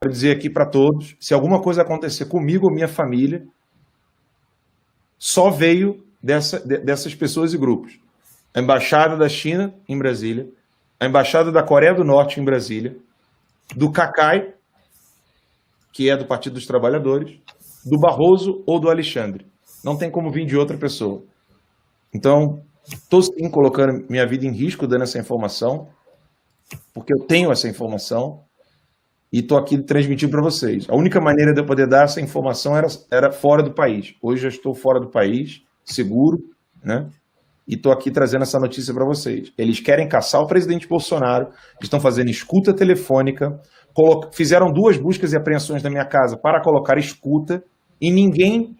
quero dizer aqui para todos, se alguma coisa acontecer comigo ou minha família, só veio dessas pessoas e grupos. A Embaixada da China em Brasília, a Embaixada da Coreia do Norte em Brasília, do Cacai, que é do Partido dos Trabalhadores, do Barroso ou do Alexandre. Não tem como vir de outra pessoa. Então, estou sim colocando minha vida em risco dando essa informação, porque eu tenho essa informação e estou aqui transmitindo para vocês. A única maneira de eu poder dar essa informação era fora do país. Hoje eu estou fora do país, seguro, né? E estou aqui trazendo essa notícia para vocês. Eles querem caçar o presidente Bolsonaro, estão fazendo escuta telefônica, fizeram 2 buscas e apreensões na minha casa para colocar escuta, e ninguém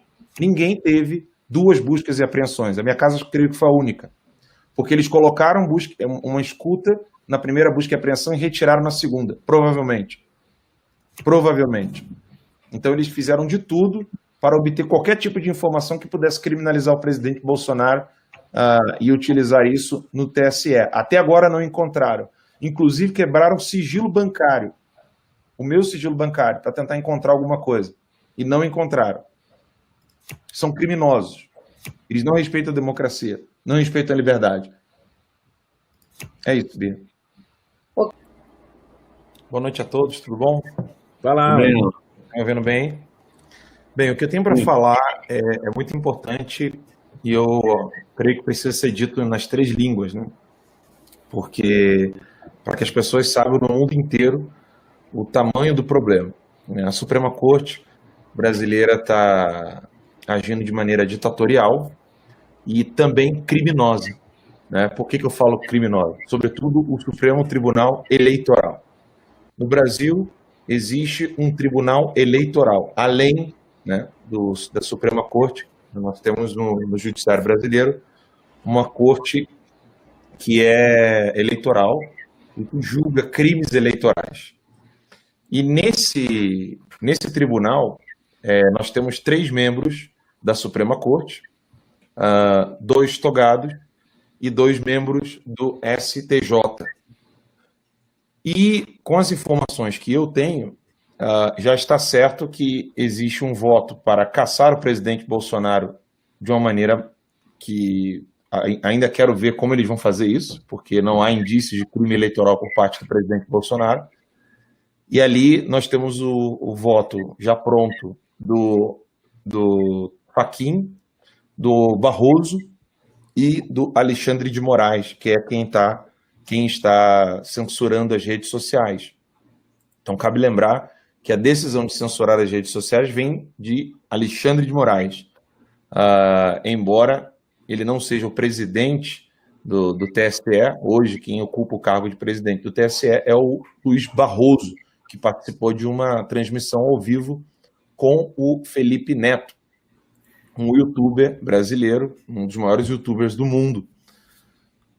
teve 2 buscas e apreensões. A minha casa, creio que foi a única. Porque eles colocaram uma escuta na primeira busca e apreensão e retiraram na segunda, provavelmente. Provavelmente. Então eles fizeram de tudo para obter qualquer tipo de informação que pudesse criminalizar o presidente Bolsonaro e utilizar isso no TSE. Até agora não encontraram. Inclusive quebraram o sigilo bancário, o meu sigilo bancário, para tentar encontrar alguma coisa. E não encontraram. São criminosos. Eles não respeitam a democracia, não respeitam a liberdade. É isso, Bia. Boa noite a todos, tudo bom? Vai lá. Tudo bem? Estão me ouvindo bem? Bem, o que eu tenho para falar é muito importante e eu creio que precisa ser dito nas 3 línguas, né? Porque para que as pessoas saibam no mundo inteiro o tamanho do problema, né? A Suprema Corte brasileira está agindo de maneira ditatorial e também criminosa, né? Por que eu falo criminosa? Sobretudo o Supremo Tribunal Eleitoral. No Brasil, existe um tribunal eleitoral, além, né, da Suprema Corte. Nós temos no Judiciário Brasileiro uma corte que é eleitoral e que julga crimes eleitorais. E nesse tribunal, nós temos 3 membros da Suprema Corte, 2 togados e 2 membros do STJ. E com as informações que eu tenho, já está certo que existe um voto para caçar o presidente Bolsonaro de uma maneira que ainda quero ver como eles vão fazer isso, porque não há indícios de crime eleitoral por parte do presidente Bolsonaro. E ali nós temos o voto já pronto do Fachin, do Barroso e do Alexandre de Moraes, que é quem está censurando as redes sociais. Então, cabe lembrar que a decisão de censurar as redes sociais vem de Alexandre de Moraes. Embora ele não seja o presidente do TSE, hoje quem ocupa o cargo de presidente do TSE é o Luiz Barroso, que participou de uma transmissão ao vivo com o Felipe Neto, um youtuber brasileiro, um dos maiores youtubers do mundo.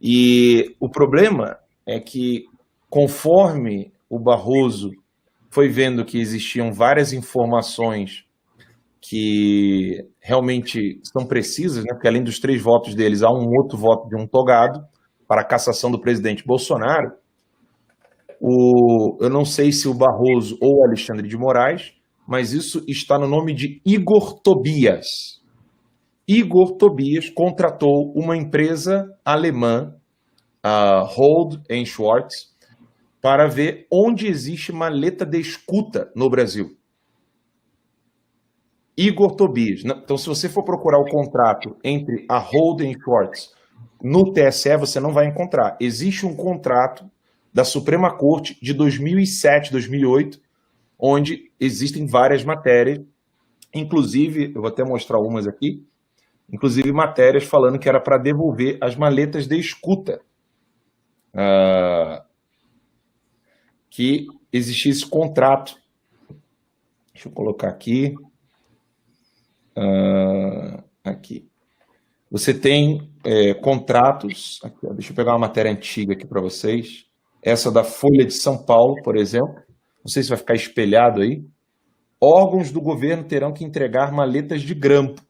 E o problema é que, conforme o Barroso foi vendo que existiam várias informações que realmente são precisas, né? Porque além dos 3 votos deles, há um outro voto de um togado para a cassação do presidente Bolsonaro. Eu não sei se o Barroso ou o Alexandre de Moraes, mas isso está no nome de Igor Tobias. Igor Tobias contratou uma empresa alemã, a Holt & Schwarz, para ver onde existe maleta de escuta no Brasil. Igor Tobias. Então, se você for procurar o contrato entre a Holt & Schwarz no TSE, você não vai encontrar. Existe um contrato da Suprema Corte de 2007, 2008, onde existem várias matérias, inclusive, eu vou até mostrar umas aqui, inclusive matérias falando que era para devolver as maletas de escuta, que existia esse contrato. Deixa eu colocar aqui. Aqui. Você tem contratos, aqui, deixa eu pegar uma matéria antiga aqui para vocês, essa da Folha de São Paulo, por exemplo, não sei se vai ficar espelhado aí. Órgãos do governo terão que entregar maletas de grampo.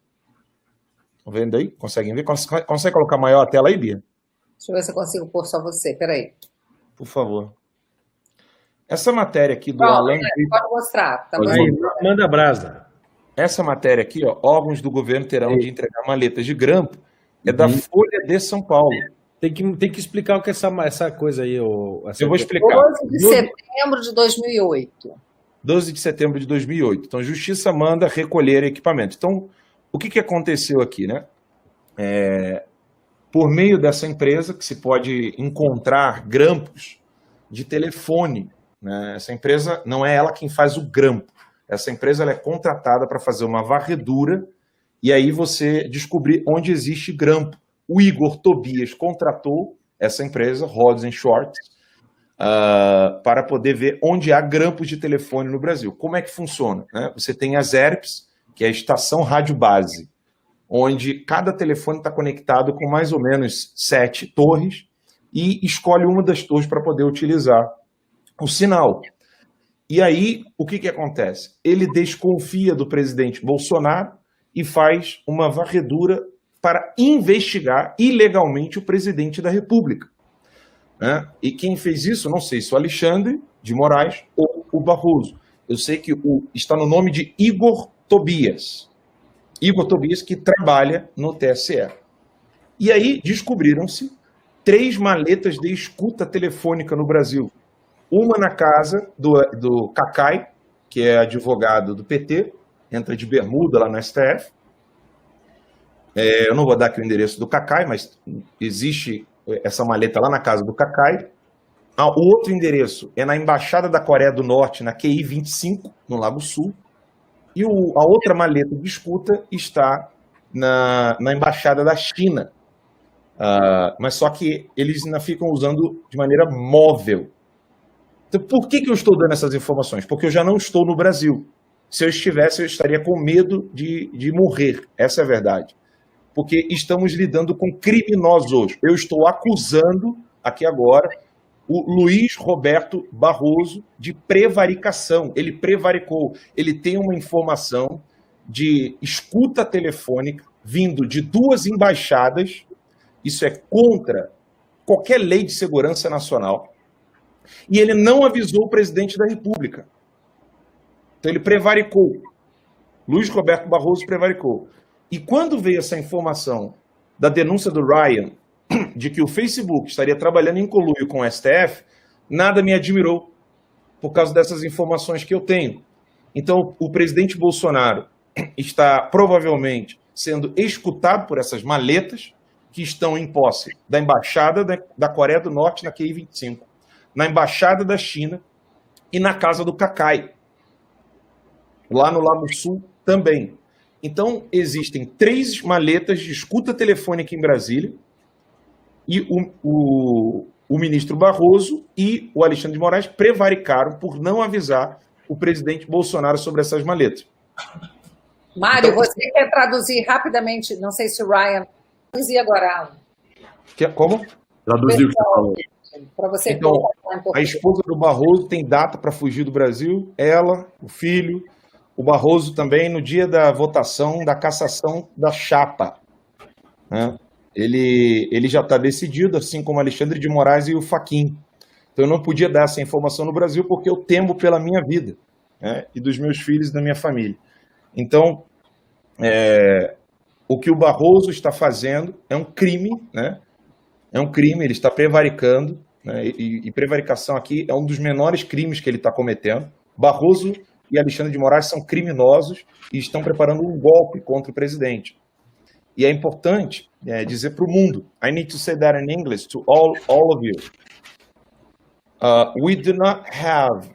Estão vendo aí? Conseguem ver? Consegue colocar maior a tela aí, Bia? Deixa eu ver se eu consigo pôr só você, peraí. Por favor. Essa matéria aqui do Pronto, Alan... pode mostrar. Aí, manda brasa. Essa matéria aqui, ó, órgãos do governo terão de entregar maletas de grampo, é da Folha de São Paulo. Tem que explicar o que é essa coisa aí. Eu vou explicar. 12 de setembro de 2008. 12 de setembro de 2008. Então, a Justiça manda recolher equipamento. Então, o que aconteceu aqui, né? Por meio dessa empresa, que se pode encontrar grampos de telefone, né? Essa empresa não é ela quem faz o grampo. Essa empresa ela é contratada para fazer uma varredura e aí você descobrir onde existe grampo. O Igor Tobias contratou essa empresa, Rods Shorts, para poder ver onde há grampos de telefone no Brasil. Como é que funciona, né? Você tem as ERPs, que é a Estação Rádio Base, onde cada telefone está conectado com mais ou menos 7 torres e escolhe uma das torres para poder utilizar o sinal. E aí, o que acontece? Ele desconfia do presidente Bolsonaro e faz uma varredura para investigar ilegalmente o presidente da República. Né? E quem fez isso, não sei se o Alexandre de Moraes ou o Barroso. Eu sei que está no nome de Igor Tobias. Igor Tobias, que trabalha no TSE. E aí descobriram-se 3 maletas de escuta telefônica no Brasil. Uma na casa do Cacai, que é advogado do PT, entra de bermuda lá no STF. Eu não vou dar aqui o endereço do Cacai, mas existe essa maleta lá na casa do Cacai. O outro endereço é na Embaixada da Coreia do Norte, na QI 25, no Lago Sul. E a outra maleta de escuta está na Embaixada da China. Mas só que eles ainda ficam usando de maneira móvel. Então, por que eu estou dando essas informações? Porque eu já não estou no Brasil. Se eu estivesse, eu estaria com medo de morrer. Essa é a verdade. Porque estamos lidando com criminosos. Eu estou acusando, aqui agora, o Luiz Roberto Barroso de prevaricação. Ele prevaricou. Ele tem uma informação de escuta telefônica vindo de 2 embaixadas. Isso é contra qualquer lei de segurança nacional. E ele não avisou o presidente da República. Então ele prevaricou. Luiz Roberto Barroso prevaricou. E quando veio essa informação da denúncia do Ryan de que o Facebook estaria trabalhando em conluio com o STF, nada me admirou por causa dessas informações que eu tenho. Então, o presidente Bolsonaro está provavelmente sendo escutado por essas maletas que estão em posse da Embaixada da Coreia do Norte na QI 25, na Embaixada da China e na casa do Cacai, lá no Lago Sul também. Então, existem 3 maletas de escuta telefônica em Brasília e o ministro Barroso e o Alexandre de Moraes prevaricaram por não avisar o presidente Bolsonaro sobre essas maletas. Mário, então, você quer traduzir rapidamente, não sei se o Ryan... Traduzir agora. Como? Traduzir o que você falou. Para você então, a esposa do Barroso tem data para fugir do Brasil, ela, o filho... O Barroso também, no dia da votação da cassação da chapa. Né? Ele já está decidido, assim como Alexandre de Moraes e o Fachin. Então eu não podia dar essa informação no Brasil porque eu temo pela minha vida, né? E dos meus filhos e da minha família. Então, o que o Barroso está fazendo é um crime, né? É um crime, ele está prevaricando, né? E prevaricação aqui é um dos menores crimes que ele está cometendo. Barroso e Alexandre de Moraes são criminosos e estão preparando um golpe contra o presidente. E é importante dizer para o mundo, I need to say that in English to all of you. We do not have